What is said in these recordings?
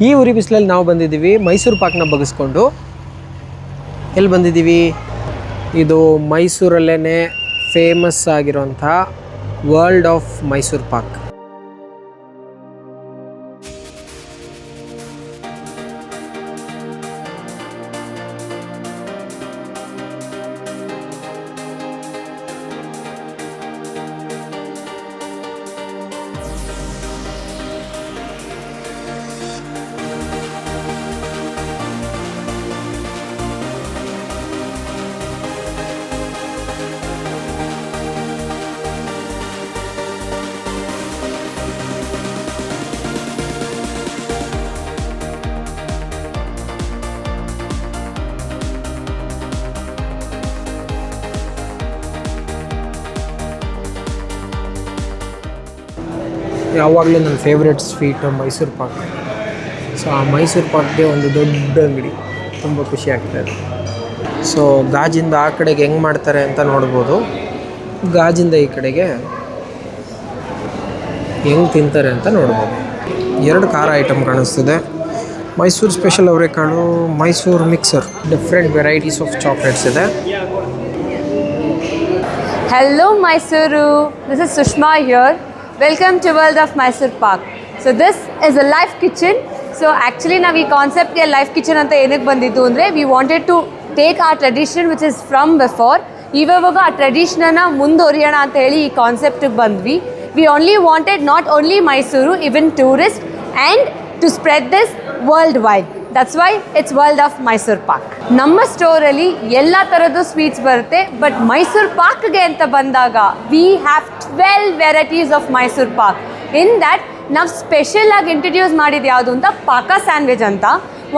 ಈ ಉರಿ ಬಿಸಿಲಲ್ಲಿ ನಾವು ಬಂದಿದ್ದೀವಿ ಮೈಸೂರು ಪಾಕ್ನ ಬಗ್ಗಿಸ್ಕೊಂಡು. ಎಲ್ಲಿ ಬಂದಿದ್ದೀವಿ? ಇದು ಮೈಸೂರಲ್ಲೇ ಫೇಮಸ್ ಆಗಿರೋಂಥ ವರ್ಲ್ಡ್ ಆಫ್ ಮೈಸೂರು ಪಾಕ್. ಯಾವಾಗಲೂ ನನ್ನ favourite sweet Mysuru pak. So ಆ ಮೈಸೂರು ಪಾಕ್ಗೆ ಒಂದು ದೊಡ್ಡ ಅಂಗಡಿ, ತುಂಬ ಖುಷಿ ಆಗ್ತಾಯಿದೆ. ಸೊ ಗಾಜಿಂದ ಆ ಕಡೆಗೆ ಹೆಂಗೆ ಮಾಡ್ತಾರೆ ಅಂತ ನೋಡ್ಬೋದು, ಗಾಜಿಂದ ಈ ಕಡೆಗೆ ಹೆಂಗೆ ತಿಂತಾರೆ ಅಂತ ನೋಡ್ಬೋದು. 2 ಖಾರ ಐಟಮ್ ಕಾಣಿಸ್ತಿದೆ, ಮೈಸೂರು ಸ್ಪೆಷಲ್ ಅವರೆಕಾಳು, Mysuru mixer, different varieties of chocolates ಇದೆ. Hello Mysuru, this is Sushma here. Welcome to World of Mysore Pak. So this is a live kitchen. So actually ನಾವು ಈ ಕಾನ್ಸೆಪ್ಟ್ಗೆ ಲೈವ್ ಕಿಚನ್ ಅಂತ ಏನಕ್ಕೆ ಬಂದಿದ್ದು ಅಂದರೆ we wanted to take our tradition which is from before. ಇವಾಗ ಆ ಟ್ರೆಡಿಷನನ್ನು ಮುಂದುವರಿಯೋಣ ಅಂತ ಹೇಳಿ ಈ ಕಾನ್ಸೆಪ್ಟಿಗೆ ಬಂದ್ವಿ. We only wanted not only Mysuru, even tourists, and to spread this worldwide. That's why it's World of Mysore Pak. ನಮ್ಮ ಸ್ಟೋರಲ್ಲಿ ಎಲ್ಲ ಥರದ್ದು ಸ್ವೀಟ್ಸ್ ಬರುತ್ತೆ, ಬಟ್ ಮೈಸೂರು ಪಾಕ್ಗೆ ಅಂತ ಬಂದಾಗ we have 12 varieties of Mysuru Pak. In that ನಾವು ಸ್ಪೆಷಲಾಗಿ ಇಂಟ್ರಡ್ಯೂಸ್ ಮಾಡಿದ್ದು ಯಾವುದು ಅಂತ ಪಾಕ ಸ್ಯಾಂಡ್ವಿಚ್ ಅಂತ.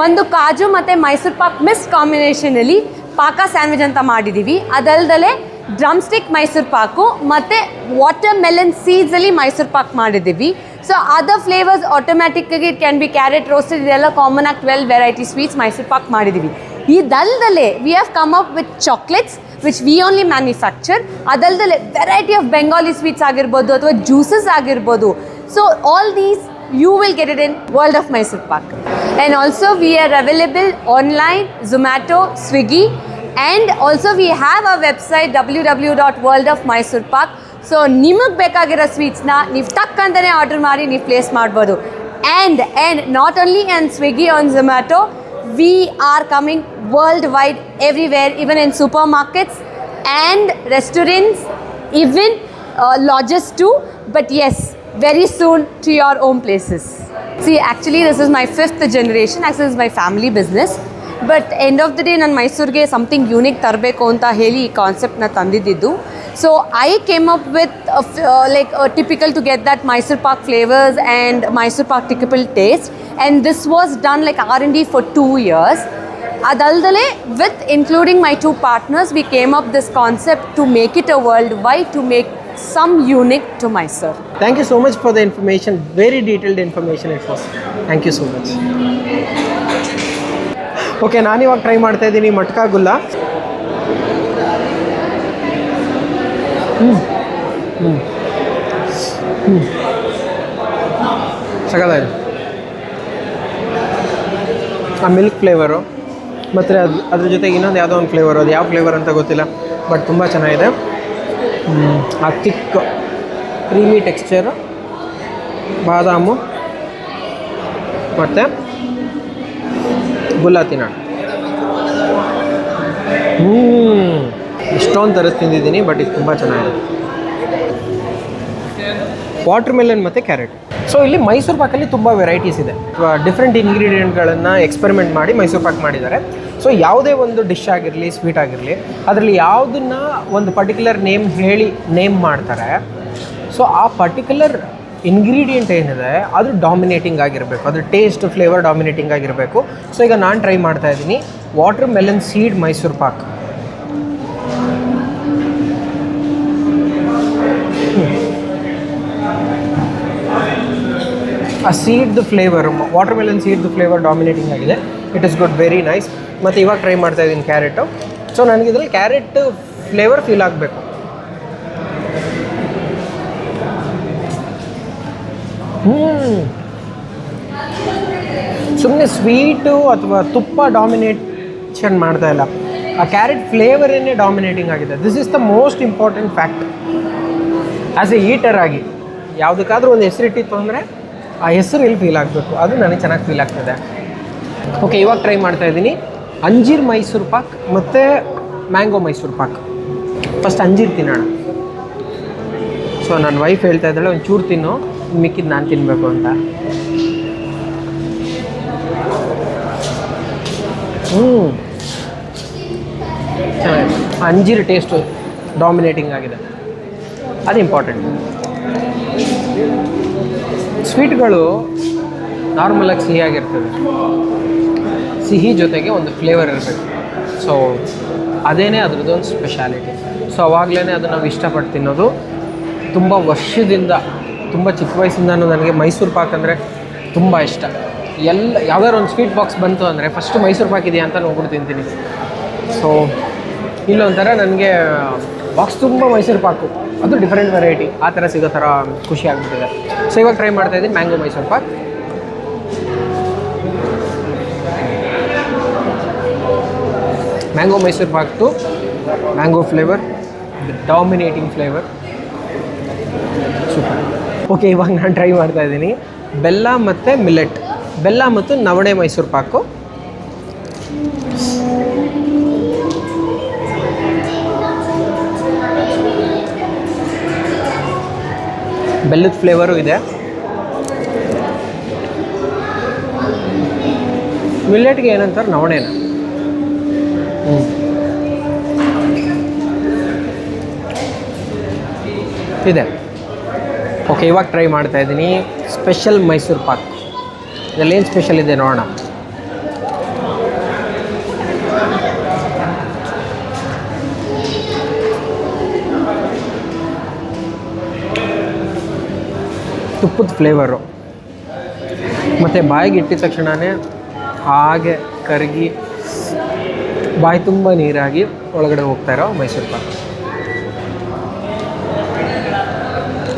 ಒಂದು ಕಾಜು ಮತ್ತು ಮೈಸೂರು ಪಾಕ್ ಮಿಕ್ಸ್ ಕಾಂಬಿನೇಷನಲ್ಲಿ ಪಾಕ ಸ್ಯಾಂಡ್ವಿಚ್ ಅಂತ ಮಾಡಿದ್ದೀವಿ. ಅದಲ್ದಲೇ ಡ್ರಮ್ ಸ್ಟಿಕ್ ಮೈಸೂರು ಪಾಕು ಮತ್ತು ವಾಟರ್ ಮೆಲನ್ ಸೀಡ್ಸಲ್ಲಿ ಮೈಸೂರು ಪಾಕ್ ಮಾಡಿದ್ದೀವಿ. ಸೊ ಅದರ್ ಫ್ಲೇವರ್ಸ್ ಆಟೋಮ್ಯಾಟಿಕ್ಕಾಗಿ it can be carrot roasted, ಇದೆಲ್ಲ ಕಾಮನ್ ಆಗಿ 12 ವೆರೈಟಿ ಸ್ವೀಟ್ಸ್ ಮೈಸೂರು ಪಾಕ್ ಮಾಡಿದ್ದೀವಿ. ಇದಲ್ದಲೇ we have come up with chocolates which we only manufacture. ಅದಲ್ದಲೇ ವೆರೈಟಿ ಆಫ್ ಬೆಂಗಾಲಿ ಸ್ವೀಟ್ಸ್ ಆಗಿರ್ಬೋದು ಅಥವಾ ಜ್ಯೂಸಸ್ ಆಗಿರ್ಬೋದು. So all these you will get it in World of Mysore Pak. And also we are available online, Zomato, Swiggy, and also we have a website www.worldofmysorepak. So ನಿಮಗೆ ಬೇಕಾಗಿರೋ ಸ್ವೀಟ್ಸ್ನ ನೀವು ಟಕ್ಕಂತಲೇ order ಮಾಡಿ ನೀವು place ಮಾಡ್ಬೋದು. And not only on Swiggy, on Zomato, we are coming world wide everywhere, even in super markets and restaurants, even lodges too. But yes, very soon to your own places. See, actually this is my 5th generation. Actually this is my family business. But end of the day ನಾನು ಮೈಸೂರಿಗೆ something unique ತರಬೇಕು ಅಂತ ಹೇಳಿ ಈ ಕಾನ್ಸೆಪ್ಟ್ನ ತಂದಿದ್ದು. So I came up with typical to get that Mysore Pak flavors and Mysore Pak typical taste. And this was done like R&D for 2 years. Adaldale, with including my 2 partners, we came up this concept to make it a worldwide, to make some unique to Mysore. Thank you so much for the information, very detailed information it was. Thank you so much. Okay, ನಾನಿವಾಗ try ಮಾಡ್ತಾ ಇದ್ದೀನಿ ಮಟ್ಕಾ ಗುಲ್ಲಾ. ಸಗದಾಗಿದೆ. ಆ milk flavour ಮತ್ತು ಅದ್ರ ಜೊತೆಗೆ ಇನ್ನೊಂದು ಯಾವುದೋ ಒಂದು ಫ್ಲೇವರು, ಅದು ಯಾವ ಫ್ಲೇವರ್ ಅಂತ ಗೊತ್ತಿಲ್ಲ, ಬಟ್ ತುಂಬ ಚೆನ್ನಾಗಿದೆ. ಆ ತಿಕ್ ಕ್ರೀಮಿ ಟೆಕ್ಸ್ಚರು, ಬಾದಾಮು ಮತ್ತು ಗುಲಾಬಿ ನಾಡು. ಇಷ್ಟೊಂದು ಥರದ್ದು ತಿಂದಿದ್ದೀನಿ, ಬಟ್ ಇದು ತುಂಬ ಚೆನ್ನಾಗಿದೆ. ವಾಟರ್ ಮೆಲನ್ ಮತ್ತು ಕ್ಯಾರೆಟ್. ಸೊ ಇಲ್ಲಿ ಮೈಸೂರು ಪಾಕಲ್ಲಿ ತುಂಬ ವೆರೈಟೀಸ್ ಇದೆ. ಡಿಫ್ರೆಂಟ್ ಇಂಗ್ರೀಡಿಯೆಂಟ್ಗಳನ್ನು ಎಕ್ಸ್ಪೆರಿಮೆಂಟ್ ಮಾಡಿ ಮೈಸೂರು ಪಾಕ್ ಮಾಡಿದ್ದಾರೆ. ಸೊ ಯಾವುದೇ ಒಂದು ಡಿಶ್ ಆಗಿರಲಿ, ಸ್ವೀಟ್ ಆಗಿರಲಿ, ಅದರಲ್ಲಿ ಯಾವುದನ್ನು ಒಂದು ಪರ್ಟಿಕ್ಯುಲರ್ ನೇಮ್ ಹೇಳಿ ನೇಮ್ ಮಾಡ್ತಾರೆ. ಸೊ ಆ ಪರ್ಟಿಕ್ಯುಲರ್ ಇಂಗ್ರೀಡಿಯೆಂಟ್ ಏನಿದೆ ಅದು ಡಾಮಿನೇಟಿಂಗ್ ಆಗಿರಬೇಕು, ಅದ್ರ ಟೇಸ್ಟ್ ಫ್ಲೇವರ್ ಡಾಮಿನೇಟಿಂಗ್ ಆಗಿರಬೇಕು. ಸೊ ಈಗ ನಾನು ಟ್ರೈ ಮಾಡ್ತಾ ಇದ್ದೀನಿ watermelon seed Mysuru pak. ಆ ಸೀಡ್ದು ಫ್ಲೇವರ್, ವಾಟರ್ ಮೆಲನ್ ಸೀಡ್ದು ಫ್ಲೇವರ್ ಡಾಮಿನೇಟಿಂಗ್ ಆಗಿದೆ. It is good, very nice. ಮತ್ತು ಇವಾಗ ಟ್ರೈ ಮಾಡ್ತಾ ಇದ್ದೀನಿ ಕ್ಯಾರೆಟು. ಸೊ ನನಗಿದ್ರಲ್ಲಿ ಕ್ಯಾರೆಟ್ ಫ್ಲೇವರ್ ಫೀಲ್ ಆಗಬೇಕು. ಸುಮ್ಮನೆ ಸ್ವೀಟು ಅಥವಾ ತುಪ್ಪ ಡಾಮಿನೇಷನ್ ಮಾಡ್ತಾ ಇಲ್ಲ, ಆ ಕ್ಯಾರೆಟ್ ಫ್ಲೇವರನ್ನೇ ಡಾಮಿನೇಟಿಂಗ್ ಆಗಿದೆ. This is the most important fact. As A eater ಆಗಿ ಯಾವುದಕ್ಕಾದ್ರೂ ಒಂದು ಹೆಸರಿಟ್ಟಿತ್ತು ಅಂದರೆ ಆ ಹೆಸರು ಇಲ್ಲಿ ಫೀಲ್ ಆಗಬೇಕು, ಅದು ನನಗೆ ಚೆನ್ನಾಗಿ ಫೀಲ್ ಆಗ್ತದೆ. ಓಕೆ, ಇವಾಗ ಟ್ರೈ ಮಾಡ್ತಾ ಇದ್ದೀನಿ ಅಂಜೀರ್ ಮೈಸೂರು ಪಾಕ್ ಮತ್ತು ಮ್ಯಾಂಗೋ ಮೈಸೂರು ಪಾಕ್. ಫಸ್ಟ್ ಅಂಜೀರ್ ತಿನ್ನೋಣ. ಸೊ ನನ್ನ ವೈಫ್ ಹೇಳ್ತಾ ಇದ್ದಾಳೆ ಒಂಚೂರು ತಿನ್ನು, ಮಿಕ್ಕಿದ್ದು ನಾನು ತಿನ್ನಬೇಕು ಅಂತ. ಚೆನ್ನಾಗಿದೆ. ಅಂಜೀರ್ ಟೇಸ್ಟು ಡಾಮಿನೇಟಿಂಗ್ ಆಗಿದೆ, ಅದು ಇಂಪಾರ್ಟೆಂಟ್. ಸ್ವೀಟ್ಗಳು ನಾರ್ಮಲಾಗಿ ಸಿಹಿಯಾಗಿರ್ತದೆ, ಸಿಹಿ ಜೊತೆಗೆ ಒಂದು ಫ್ಲೇವರ್ ಇರಬೇಕು. ಸೊ ಅದೇನೇ ಅದ್ರದ್ದೊಂದು ಸ್ಪೆಷಾಲಿಟಿ. ಸೊ ಅವಾಗಲೇ ಅದು ನಾವು ಇಷ್ಟಪಟ್ಟು ತಿನ್ನೋದು. ತುಂಬ ವರ್ಷದಿಂದ, ತುಂಬ ಚಿಕ್ಕ ವಯಸ್ಸಿಂದನೂ ನನಗೆ ಮೈಸೂರು ಪಾಕ್ ಅಂದರೆ ತುಂಬ ಇಷ್ಟ. ಯಾವ್ದಾದ್ರು ಒಂದು ಸ್ವೀಟ್ ಬಾಕ್ಸ್ ಬಂತು ಅಂದರೆ ಫಸ್ಟು ಮೈಸೂರು ಪಾಕ್ ಇದೆಯಾ ಅಂತ ನೋಡ್ಬಿಟ್ಟು ತಿಂತೀನಿ. ಸೊ ಇಲ್ಲೊಂಥರ ನನಗೆ ಬಾಕ್ಸ್ ತುಂಬ ಮೈಸೂರು ಪಾಕು, ಅದು ಡಿಫ್ರೆಂಟ್ ವೆರೈಟಿ ಆ ಥರ ಸಿಗೋ ಥರ ಖುಷಿ ಆಗ್ಬಿಟ್ಟಿದೆ. ಸೊ ಇವಾಗ ಟ್ರೈ ಮಾಡ್ತಾಯಿದ್ದೀನಿ ಮ್ಯಾಂಗೋ ಮೈಸೂರು ಪಾಕ್. ಮ್ಯಾಂಗೋ ಮೈಸೂರು ಪಾಕ್ದು mango flavour, the dominating flavour, super. Okay, ಇವಾಗ ನಾನು ಟ್ರೈ ಮಾಡ್ತಾಯಿದ್ದೀನಿ ಬೆಲ್ಲ ಮತ್ತು ಮಿಲ್ಲೆಟ್, ಬೆಲ್ಲ ಮತ್ತು ನವಣೆ ಮೈಸೂರು ಪಾಕು. ಬೆಲ್ಲದ ಫ್ಲೇವರು ಇದೆ, ಮಿಲ್ಲೆಟ್ಗೆ ಏನಂತಾರೆ ನವಣೆನ. ಇದೆ. ಓಕೆ, ಇವಾಗ ಟ್ರೈ ಮಾಡ್ತಾಯಿದ್ದೀನಿ ಸ್ಪೆಷಲ್ ಮೈಸೂರು ಪಾಕ್. ಇದರಲ್ಲೇನು ಸ್ಪೆಷಲ್ ಇದೆ ನೋಡೋಣ. ತುಪ್ಪದ ಫ್ಲೇವರು ಮತ್ತು ಬಾಯಿಗೆ ಇಟ್ಟಿದ ತಕ್ಷಣವೇ ಹಾಗೆ ಕರಗಿ ಬಾಯಿ ತುಂಬ ನೀರಾಗಿ ಒಳಗಡೆ ಹೋಗ್ತಾ ಇರೋ ಮೈಸೂರು ಪಾಕ್.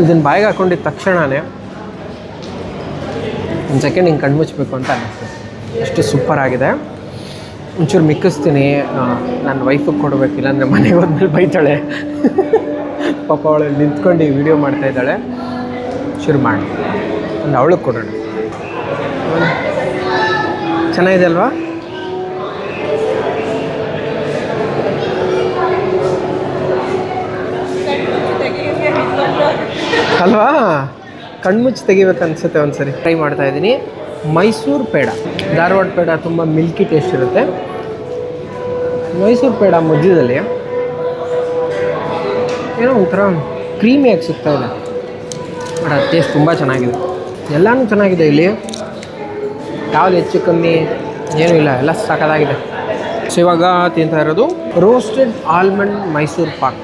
ಇದನ್ನು ಬಾಯಿಗೆ ಹಾಕ್ಕೊಂಡಿದ್ದ ತಕ್ಷಣವೇ ಒಂದು ಸೆಕೆಂಡ್ ಹಿಂಗೆ ಕಣ್ಮುಚ್ಚಬೇಕು ಅಂತ ಅನ್ನಿಸ್ತದೆ. ಎಷ್ಟು ಸೂಪರಾಗಿದೆ. ಒಂಚೂರು ಮಿಕ್ಕಿಸ್ತೀನಿ, ನನ್ನ ವೈಫಿಗೆ ಕೊಡಬೇಕು, ಇಲ್ಲಾಂದರೆ ಮನೆಗೆ ಹೋದ್ಮೇಲೆ ಬೈತಾಳೆ. ಪಾಪ ಅವಳು ನಿಂತ್ಕೊಂಡು ವಿಡಿಯೋ ಮಾಡ್ತಾಯಿದ್ದಾಳೆ. ಶುರು ಮಾಡಿ ಒಂದು ಅವಳಿಗೆ ಕೊಡೋಣ. ಚೆನ್ನಾಗಿದೆ ಅಲ್ವಾ? ಅಲ್ವಾ? ಕಣ್ಮುಚ್ಚಿ ತೆಗಿಬೇಕು ಅನಿಸುತ್ತೆ. ಒಂದು ಸರಿ ಟ್ರೈ ಮಾಡ್ತಾಯಿದ್ದೀನಿ ಮೈಸೂರು ಪೇಡ. ಧಾರವಾಡ ಪೇಡ ತುಂಬ ಮಿಲ್ಕಿ ಟೇಸ್ಟ್ ಇರುತ್ತೆ. ಮೈಸೂರು ಪೇಡ ಮಧ್ಯದಲ್ಲಿ ಏನೋ ಒಂಥರ ಕ್ರೀಮಿಯಾಗಿ ಸಿಗ್ತಾ ಇದೆ, ಬಟ್ ಅದು ಟೇಸ್ಟ್ ತುಂಬ ಚೆನ್ನಾಗಿದೆ. ಎಲ್ಲನೂ ಚೆನ್ನಾಗಿದೆ ಇಲ್ಲಿ, ಯಾವ್ದು ಹೆಚ್ಚು ಕಮ್ಮಿ ಏನೂ ಇಲ್ಲ, ಎಲ್ಲ ಸಖತ್ತಾಗಿದೆ. ಸೊ ಇವಾಗ ತಿಂತಾ ಇರೋದು ರೋಸ್ಟೆಡ್ ಆಲ್ಮಂಡ್ ಮೈಸೂರು ಪಾಕ್.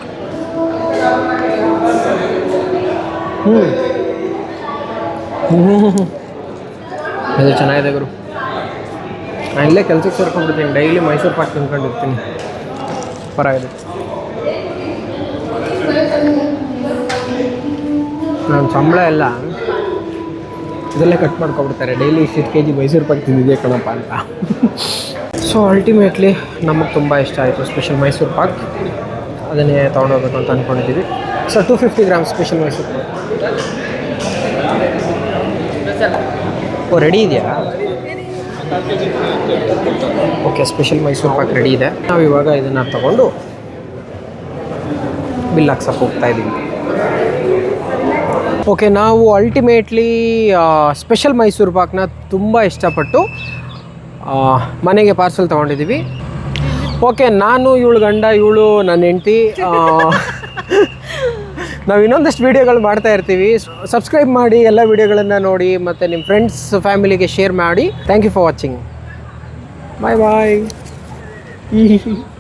ಅದು ಚೆನ್ನಾಗಿದೆ ಗುರು. ನಾನು ಇಲ್ಲೇ ಕೆಲಸಕ್ಕೆ ಸೇರ್ಕೊಂಡ್ಬಿಡ್ತೀನಿ, ಡೈಲಿ ಮೈಸೂರು ಪಾಕ್ ತಿನ್ಕೊಂಡಿರ್ತೀನಿ. ಪರವಾಗಿದೆ. ನನ್ನ ಸಂಬಳ ಎಲ್ಲ ಇದರಲ್ಲೇ ಕಟ್ ಮಾಡ್ಕೊಬಿಡ್ತಾರೆ, ಡೈಲಿ ಇಷ್ಟು kg ಮೈಸೂರು ಪಾಕ್ ತಿಂದಿದೆ ಕಣಪ್ಪ ಅಂತ. ಸೊ ಅಲ್ಟಿಮೇಟ್ಲಿ ನಮಗೆ ತುಂಬ ಇಷ್ಟ ಆಯಿತು ಸ್ಪೆಷಲ್ ಮೈಸೂರು ಪಾಕ್. ಅದನ್ನೇ ತೊಗೊಂಡೋಗ್ಬೇಕು ಅಂತ ಅಂದ್ಕೊಂಡಿದ್ದೀವಿ. So 250 gram special Mysuru pak. Oh, ready ಇದೆಯಾ? Okay, special Mysuru pak ready ಇದೆ. ನಾವು ಇವಾಗ ಇದನ್ನು ತಗೊಂಡು ಬಿಲ್ ಹಾಕ್ಸಕ್ಕೆ ಹೋಗ್ತಾ ಇದ್ದೀವಿ. ಓಕೆ, ನಾವು ಅಲ್ಟಿಮೇಟ್ಲಿ ಸ್ಪೆಷಲ್ ಮೈಸೂರು ಪಾಕ್ನ ತುಂಬ ಇಷ್ಟಪಟ್ಟು ಮನೆಗೆ ಪಾರ್ಸಲ್ ತೊಗೊಂಡಿದ್ದೀವಿ. ಓಕೆ, ನಾನು ಇವಳು ಗಂಡ, ಇವಳು ನನ್ನ ಹೆಂಡತಿ. ನಾವು ಇನ್ನೊಂದಷ್ಟು ವೀಡಿಯೋಗಳು ಮಾಡ್ತಾ ಇರ್ತೀವಿ. ಸಬ್ಸ್ಕ್ರೈಬ್ ಮಾಡಿ, ಎಲ್ಲ ವೀಡಿಯೋಗಳನ್ನು ನೋಡಿ, ಮತ್ತು ನಿಮ್ಮ ಫ್ರೆಂಡ್ಸ್ ಫ್ಯಾಮಿಲಿಗೆ ಶೇರ್ ಮಾಡಿ. Thank you for watching. Bye bye.